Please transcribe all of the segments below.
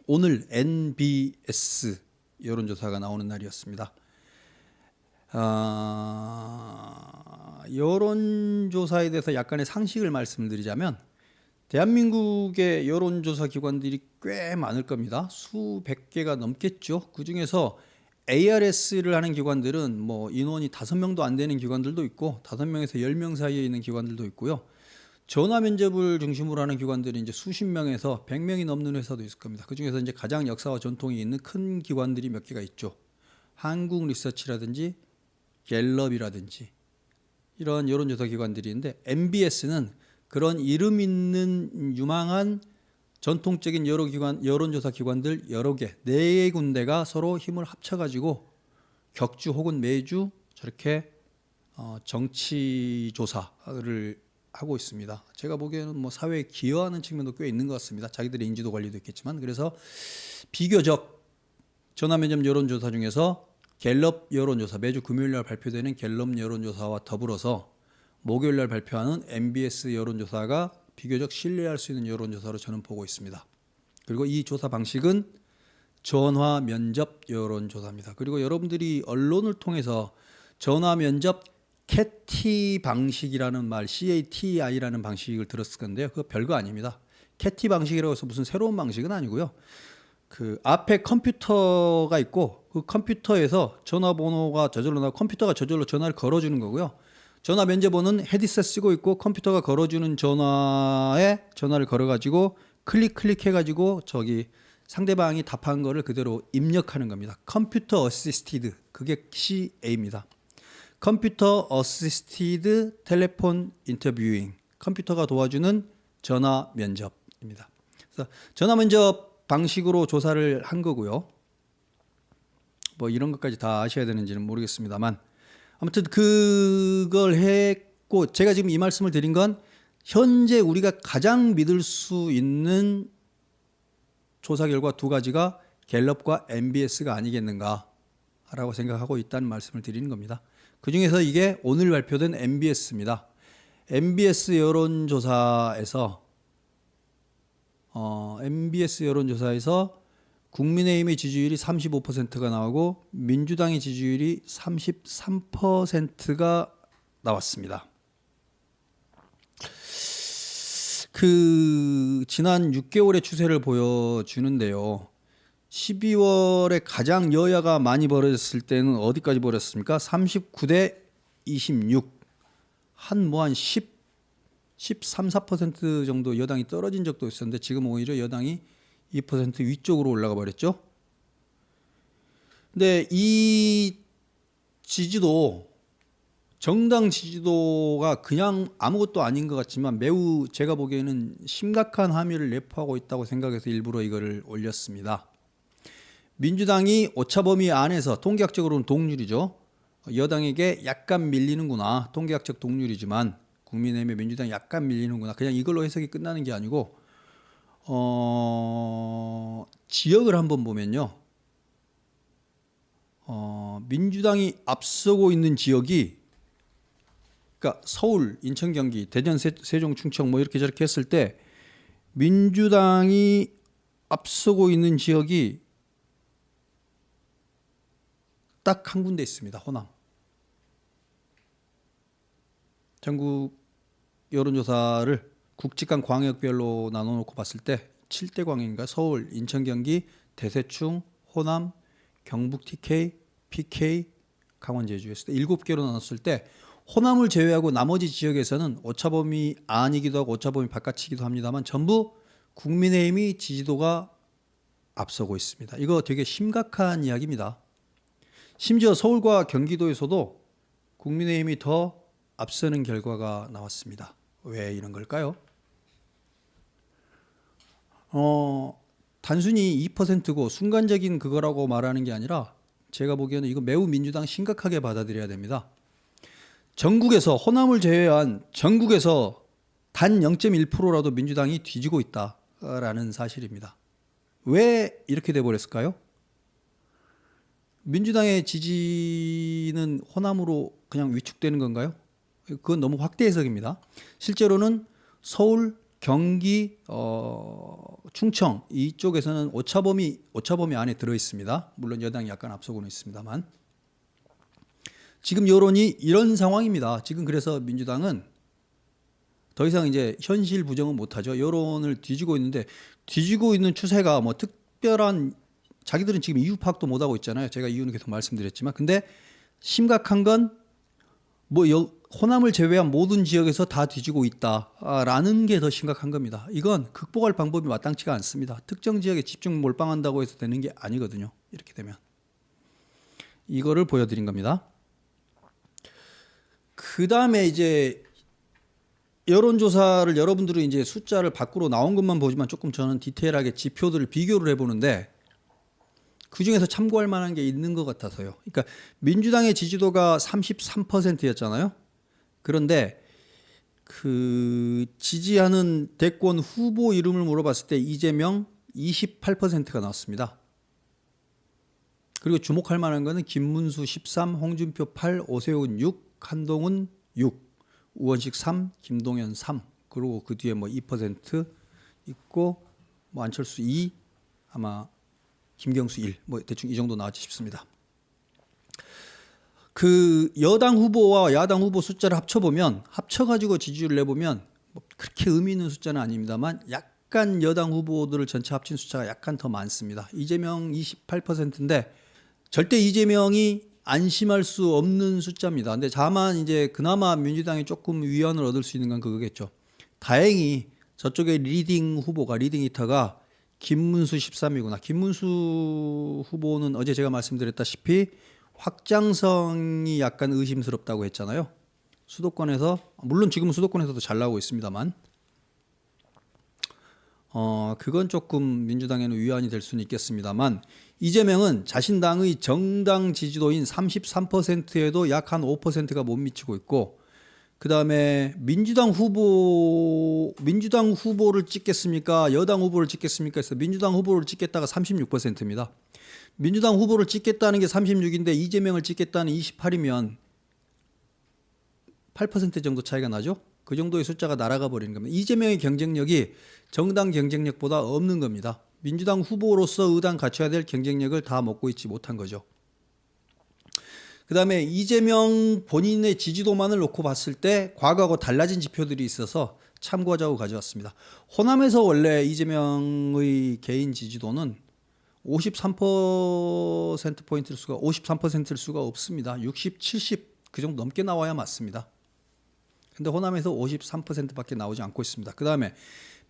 오늘 NBS 여론조사가 나오는 날이었습니다. 여론조사에 대해서 약간의 상식을 말씀드리자면 대한민국의 여론조사 기관들이 꽤 많을 겁니다. 수백 개가 넘겠죠. 그중에서 ARS를 하는 기관들은 뭐 인원이 5명도 안 되는 기관들도 있고 5명에서 10명 사이에 있는 기관들도 있고요. 전화 면접을 중심으로 하는 기관들이 이제 수십 명에서 100명이 넘는 회사도 있을 겁니다. 그중에서 이제 가장 역사와 전통이 있는 큰 기관들이 몇 개가 있죠. 한국 리서치라든지 갤럽이라든지 이런 여론조사 기관들이 있는데 MBS는 그런 이름 있는 유망한 전통적인 여론조사 기관들 여러 개, 4군데가 서로 힘을 합쳐가지고 격주 혹은 매주 저렇게 정치 조사를 하고 있습니다. 제가 보기에는 뭐 사회에 기여하는 측면도 꽤 있는 것 같습니다. 자기들의 인지도 관리도 있겠지만. 그래서 비교적 전화면접 여론조사 중에서 갤럽 여론조사, 매주 금요일날 발표되는 갤럽 여론조사와 더불어서 목요일날 발표하는 MBS 여론조사가 비교적 신뢰할 수 있는 여론조사로 저는 보고 있습니다. 그리고 이 조사 방식은 전화 면접 여론조사입니다. 그리고 여러분들이 언론을 통해서 전화 면접 CATI 방식이라는 말, CATI라는 방식을 들었을 건데요. 그거 별거 아닙니다. CATI 방식이라고 해서 무슨 새로운 방식은 아니고요. 그 앞에 컴퓨터가 있고 그 컴퓨터에서 전화번호가 저절로 나오고 컴퓨터가 저절로 전화를 걸어주는 거고요. 전화 면접원은 헤드셋 쓰고 있고 컴퓨터가 걸어주는 전화에 전화를 걸어가지고 클릭해가지고 저기 상대방이 답한 거를 그대로 입력하는 겁니다. 컴퓨터 어시스티드, 그게 CA입니다. 컴퓨터 어시스티드 텔레폰 인터뷰잉, 컴퓨터가 도와주는 전화 면접입니다. 그래서 전화 면접 방식으로 조사를 한 거고요. 뭐 이런 것까지 다 아셔야 되는지는 모르겠습니다만 아무튼 그걸 했고, 제가 지금 이 말씀을 드린 건 현재 우리가 가장 믿을 수 있는 조사 결과 2가지가 갤럽과 MBS가 아니겠는가라고 생각하고 있다는 말씀을 드리는 겁니다. 그중에서 이게 오늘 발표된 MBS입니다. MBS 여론조사에서 국민의힘의 지지율이 35%가 나오고 민주당의 지지율이 33%가 나왔습니다. 그 지난 6개월의 추세를 보여주는데요. 12월에 가장 여야가 많이 벌어졌을 때는 어디까지 벌었습니까? 39대 26. 한 13, 14% 정도 여당이 떨어진 적도 있었는데 지금 오히려 여당이 2% 위쪽으로 올라가 버렸죠. 근데 이 지지도, 정당 지지도가 그냥 아무것도 아닌 것 같지만 매우 제가 보기에는 심각한 함의를 내포하고 있다고 생각해서 일부러 이거를 올렸습니다. 민주당이 오차범위 안에서, 통계학적으로는 동률이죠. 여당에게 약간 밀리는구나, 통계학적 동률이지만 국민의힘의 민주당이 약간 밀리는구나, 그냥 이걸로 해석이 끝나는 게 아니고 지역을 한번 보면요, 민주당이 앞서고 있는 지역이, 그러니까 서울, 인천, 경기, 대전, 세종, 충청 뭐 이렇게 저렇게 했을 때 민주당이 앞서고 있는 지역이 딱 한 군데 있습니다. 호남. 전국 여론조사를 국직간 광역별로 나눠놓고 봤을 때 7대 광역인가, 서울, 인천, 경기, 대세충, 호남, 경북 TK, PK, 강원, 제주 했을 때 7개로 나눴을 때 호남을 제외하고 나머지 지역에서는 오차범위 안이기도 하고 오차범위 바깥이기도 합니다만 전부 국민의힘이 지지도가 앞서고 있습니다. 이거 되게 심각한 이야기입니다. 심지어 서울과 경기도에서도 국민의힘이 더 앞서는 결과가 나왔습니다. 왜 이런 걸까요? 단순히 2%고 순간적인 그거라고 말하는 게 아니라 제가 보기에는 이거 매우 민주당 심각하게 받아들여야 됩니다. 전국에서, 호남을 제외한 전국에서 단 0.1%라도 민주당이 뒤지고 있다라는 사실입니다. 왜 이렇게 돼버렸을까요? 민주당의 지지는 호남으로 그냥 위축되는 건가요? 그건 너무 확대 해석입니다. 실제로는 서울, 경기 충청 이쪽에서는 오차범위 안에 들어 있습니다. 물론 여당이 약간 앞서고는 있습니다만 지금 여론이 이런 상황입니다. 지금 그래서 민주당은 더 이상 이제 현실 부정은 못하죠. 여론을 뒤지고 있는데 뒤지고 있는 추세가 뭐 특별한 자기들은 지금 이유 파악도 못하고 있잖아요. 제가 이유는 계속 말씀드렸지만 근데 심각한 건 뭐 호남을 제외한 모든 지역에서 다 뒤지고 있다라는 게 더 심각한 겁니다. 이건 극복할 방법이 마땅치가 않습니다. 특정 지역에 집중 몰빵한다고 해서 되는 게 아니거든요. 이렇게 되면 이거를 보여드린 겁니다. 그 다음에 이제 여론조사를 여러분들은 이제 숫자를 밖으로 나온 것만 보지만 조금 저는 디테일하게 지표들을 비교를 해보는데 그 중에서 참고할 만한 게 있는 것 같아서요. 그러니까 민주당의 지지도가 33%였잖아요. 그런데 그 지지하는 대권 후보 이름을 물어봤을 때 이재명 28%가 나왔습니다. 그리고 주목할 만한 거는 김문수 13, 홍준표 8, 오세훈 6, 한동훈 6, 우원식 3, 김동연 3. 그리고 그 뒤에 뭐 2% 있고 뭐 안철수 2, 아마 김경수 1, 뭐 대충 이 정도 나왔지 싶습니다. 그 여당 후보와 야당 후보 숫자를 합쳐보면 합쳐가지고 지지율을 내보면 뭐 그렇게 의미 있는 숫자는 아닙니다만 약간 여당 후보들을 전체 합친 숫자가 약간 더 많습니다. 이재명 28%인데 절대 이재명이 안심할 수 없는 숫자입니다. 근데 다만 이제 그나마 민주당이 조금 위안을 얻을 수 있는 건 그거겠죠. 다행히 저쪽에 리딩 히터가 김문수 13이구나. 김문수 후보는 어제 제가 말씀드렸다시피 확장성이 약간 의심스럽다고 했잖아요. 수도권에서 물론 지금은 수도권에서도 잘 나오고 있습니다만 그건 조금 민주당에는 위안이 될 수는 있겠습니다만 이재명은 자신 당의 정당 지지도인 33%에도 약 한 5%가 못 미치고 있고 그 다음에 민주당 후보를 찍겠습니까? 여당 후보를 찍겠습니까? 해서 민주당 후보를 찍겠다가 36%입니다. 민주당 후보를 찍겠다는 게 36인데 이재명을 찍겠다는 28이면 8% 정도 차이가 나죠? 그 정도의 숫자가 날아가 버리는 겁니다. 이재명의 경쟁력이 정당 경쟁력보다 없는 겁니다. 민주당 후보로서 의당 갖춰야 될 경쟁력을 다 먹고 있지 못한 거죠. 그 다음에 이재명 본인의 지지도만을 놓고 봤을 때 과거하고 달라진 지표들이 있어서 참고하자고 가져왔습니다. 호남에서 원래 이재명의 개인 지지도는 53%포인트일 수가 53%일 수가 없습니다. 60, 70 그 정도 넘게 나와야 맞습니다. 근데 호남에서 53%밖에 나오지 않고 있습니다. 그 다음에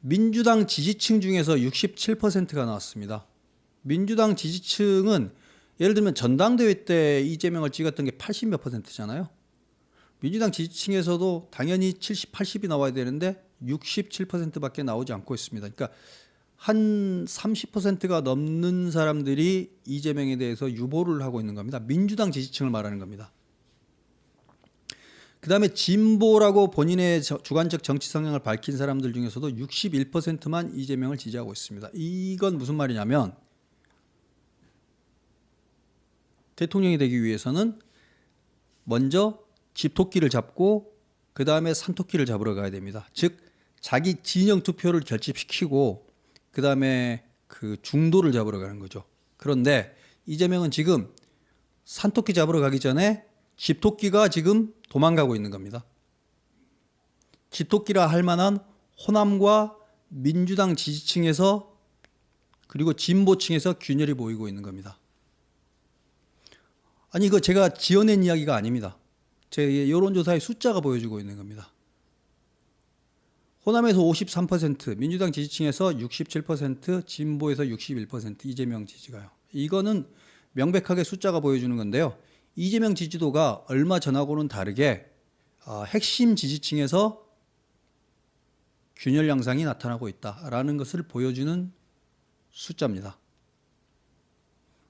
민주당 지지층 중에서 67%가 나왔습니다. 민주당 지지층은 예를 들면 전당대회 때 이재명을 찍었던 게 80몇 %잖아요. 민주당 지지층에서도 당연히 70, 80이 나와야 되는데 67%밖에 나오지 않고 있습니다. 그러니까 한 30%가 넘는 사람들이 이재명에 대해서 유보를 하고 있는 겁니다. 민주당 지지층을 말하는 겁니다. 그 다음에 진보라고 본인의 주관적 정치 성향을 밝힌 사람들 중에서도 61%만 이재명을 지지하고 있습니다. 이건 무슨 말이냐면 대통령이 되기 위해서는 먼저 집토끼를 잡고 그 다음에 산토끼를 잡으러 가야 됩니다. 즉 자기 진영 투표를 결집시키고 그 다음에 그 중도를 잡으러 가는 거죠. 그런데 이재명은 지금 산토끼 잡으러 가기 전에 집토끼가 지금 도망가고 있는 겁니다. 집토끼라 할 만한 호남과 민주당 지지층에서 그리고 진보층에서 균열이 보이고 있는 겁니다. 아니 이거 제가 지어낸 이야기가 아닙니다. 제 여론조사의 숫자가 보여주고 있는 겁니다. 호남에서 53%, 민주당 지지층에서 67%, 진보에서 61% 이재명 지지가요. 이거는 명백하게 숫자가 보여주는 건데요. 이재명 지지도가 얼마 전하고는 다르게 핵심 지지층에서 균열 양상이 나타나고 있다라는 것을 보여주는 숫자입니다.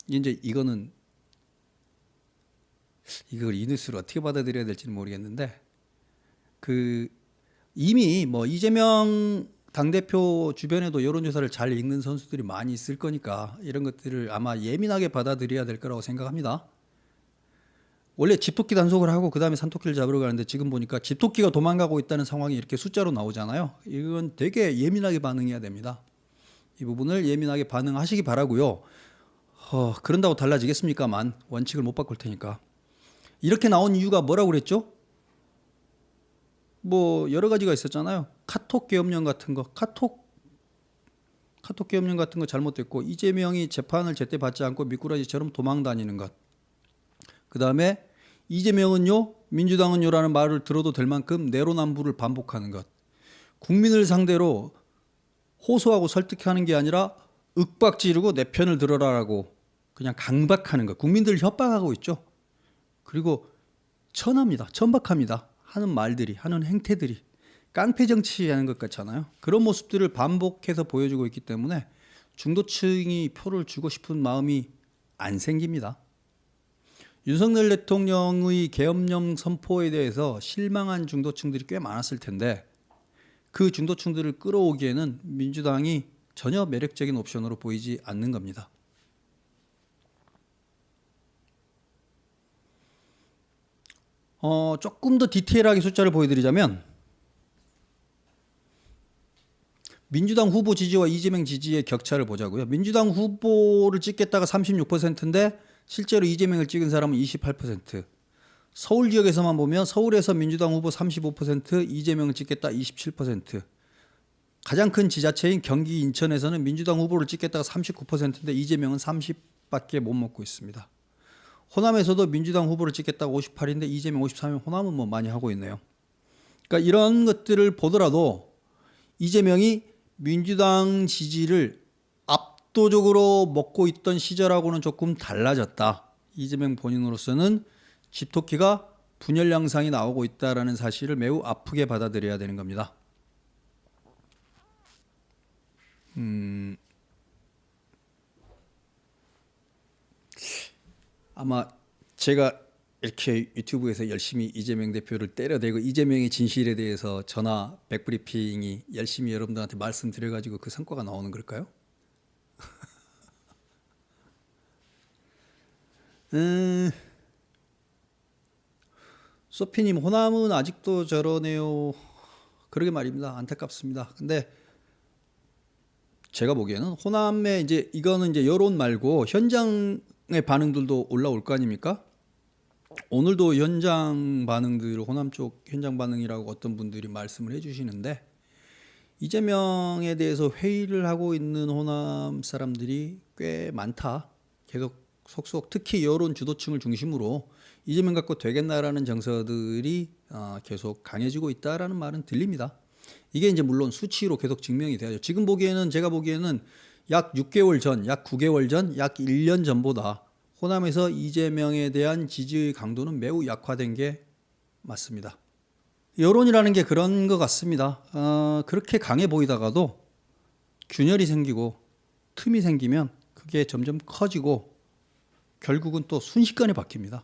이제 이거는 이걸 이 뉴스를 어떻게 받아들여야 될지는 모르겠는데 이미 뭐 이재명 당대표 주변에도 여론조사를 잘 읽는 선수들이 많이 있을 거니까 이런 것들을 아마 예민하게 받아들여야 될 거라고 생각합니다. 원래 집토끼 단속을 하고 그 다음에 산토끼를 잡으러 가는데 지금 보니까 집토끼가 도망가고 있다는 상황이 이렇게 숫자로 나오잖아요. 이건 되게 예민하게 반응해야 됩니다. 이 부분을 예민하게 반응하시기 바라고요. 그런다고 달라지겠습니까만 원칙을 못 바꿀 테니까. 이렇게 나온 이유가 뭐라고 그랬죠? 뭐 여러 가지가 있었잖아요. 카톡 계엄령 같은 거, 카톡 계엄령 같은 거 잘못됐고, 이재명이 재판을 제때 받지 않고 미꾸라지처럼 도망 다니는 것. 그 다음에 이재명은요, 민주당은요라는 말을 들어도 될 만큼 내로남불을 반복하는 것. 국민을 상대로 호소하고 설득하는 게 아니라 윽박 지르고 내 편을 들어라라고 그냥 강박하는 것. 국민들을 협박하고 있죠. 그리고 천합니다. 천박합니다. 하는 말들이, 하는 행태들이 깡패 정치하는 것 같잖아요. 그런 모습들을 반복해서 보여주고 있기 때문에 중도층이 표를 주고 싶은 마음이 안 생깁니다. 윤석열 대통령의 계엄령 선포에 대해서 실망한 중도층들이 꽤 많았을 텐데 그 중도층들을 끌어오기에는 민주당이 전혀 매력적인 옵션으로 보이지 않는 겁니다. 조금 더 디테일하게 숫자를 보여드리자면 민주당 후보 지지와 이재명 지지의 격차를 보자고요. 민주당 후보를 찍겠다가 36%인데 실제로 이재명을 찍은 사람은 28%. 서울 지역에서만 보면 서울에서 민주당 후보 35%, 이재명을 찍겠다 27%. 가장 큰 지자체인 경기 인천에서는 민주당 후보를 찍겠다가 39%인데 이재명은 30밖에 못 먹고 있습니다. 호남에서도 민주당 후보를 찍겠다가 58인데 이재명 53이면 호남은 뭐 많이 하고 있네요. 그러니까 이런 것들을 보더라도 이재명이 민주당 지지를 압도적으로 먹고 있던 시절하고는 조금 달라졌다. 이재명 본인으로서는 집토끼가 분열 양상이 나오고 있다는 사실을 매우 아프게 받아들여야 되는 겁니다. 아마 제가 이렇게 유튜브에서 열심히 이재명 대표를 때려대고 이재명의 진실에 대해서 전화 백브리핑이 열심히 여러분들한테 말씀드려가지고 그 성과가 나오는 걸까요? 소피님, 호남은 아직도 저러네요. 그러게 말입니다. 안타깝습니다. 근데 제가 보기에는 호남에 이제 이거는 이제 여론 말고 현장의 반응들도 올라올 거 아닙니까? 오늘도 현장 반응들, 호남 쪽 현장 반응이라고 어떤 분들이 말씀을 해주시는데 이재명에 대해서 회의를 하고 있는 호남 사람들이 꽤 많다. 계속 속속 특히 여론 주도층을 중심으로 이재명 갖고 되겠나라는 정서들이 계속 강해지고 있다라는 말은 들립니다. 이게 이제 물론 수치로 계속 증명이 돼야죠. 지금 보기에는 제가 보기에는 약 6개월 전, 약 9개월 전, 약 1년 전보다 호남에서 이재명에 대한 지지의 강도는 매우 약화된 게 맞습니다. 여론이라는 게 그런 것 같습니다. 그렇게 강해 보이다가도 균열이 생기고 틈이 생기면 그게 점점 커지고 결국은 또 순식간에 바뀝니다.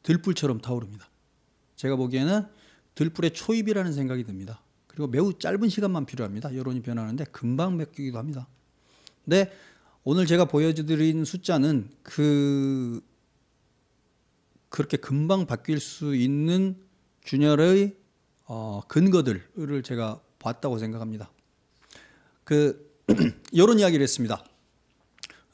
들불처럼 타오릅니다. 제가 보기에는 들불의 초입이라는 생각이 듭니다. 그리고 매우 짧은 시간만 필요합니다. 여론이 변하는데 금방 바뀌기도 합니다. 근데 오늘 제가 보여드린 숫자는 그렇게 금방 바뀔 수 있는 균열의 근거들을 제가 봤다고 생각합니다. 여론 이야기를 했습니다.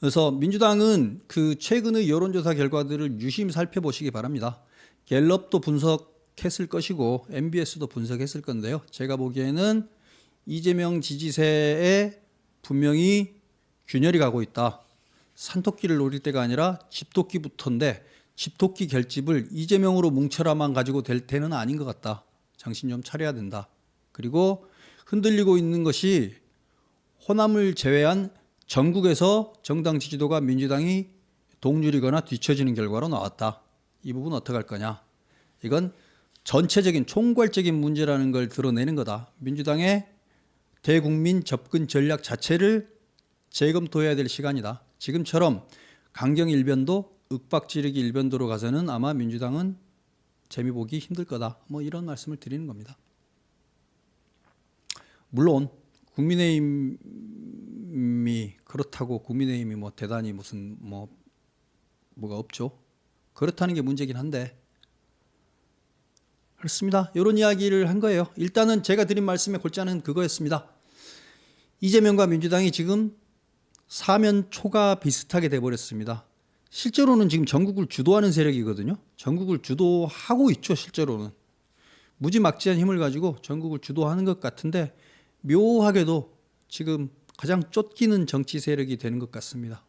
그래서 민주당은 최근의 여론조사 결과들을 유심히 살펴보시기 바랍니다. 갤럽도 분석했을 것이고 MBS도 분석했을 건데요. 제가 보기에는 이재명 지지세에 분명히 균열이 가고 있다. 산토끼를 노릴 때가 아니라 집토끼부터인데 집토끼 결집을 이재명으로 뭉쳐라만 가지고 될 때는 아닌 것 같다. 정신 좀 차려야 된다. 그리고 흔들리고 있는 것이 호남을 제외한 전국에서 정당 지지도가 민주당이 동률이거나 뒤처지는 결과로 나왔다. 이 부분 어떻게 할 거냐. 이건 전체적인 총괄적인 문제라는 걸 드러내는 거다. 민주당의 대국민 접근 전략 자체를 재검토해야 될 시간이다. 지금처럼 강경 일변도 윽박지르기 일변도로 가서는 아마 민주당은 재미 보기 힘들 거다. 뭐 이런 말씀을 드리는 겁니다. 물론 국민의힘이 그렇다고 국민의힘이 뭐 대단히 무슨 뭐가 없죠. 그렇다는 게 문제긴 한데. 그렇습니다. 이런 이야기를 한 거예요. 일단은 제가 드린 말씀의 골자는 그거였습니다. 이재명과 민주당이 지금 사면 초가 비슷하게 돼버렸습니다. 실제로는 지금 전국을 주도하는 세력이거든요. 전국을 주도하고 있죠. 실제로는. 무지막지한 힘을 가지고 전국을 주도하는 것 같은데 묘하게도 지금 가장 쫓기는 정치 세력이 되는 것 같습니다.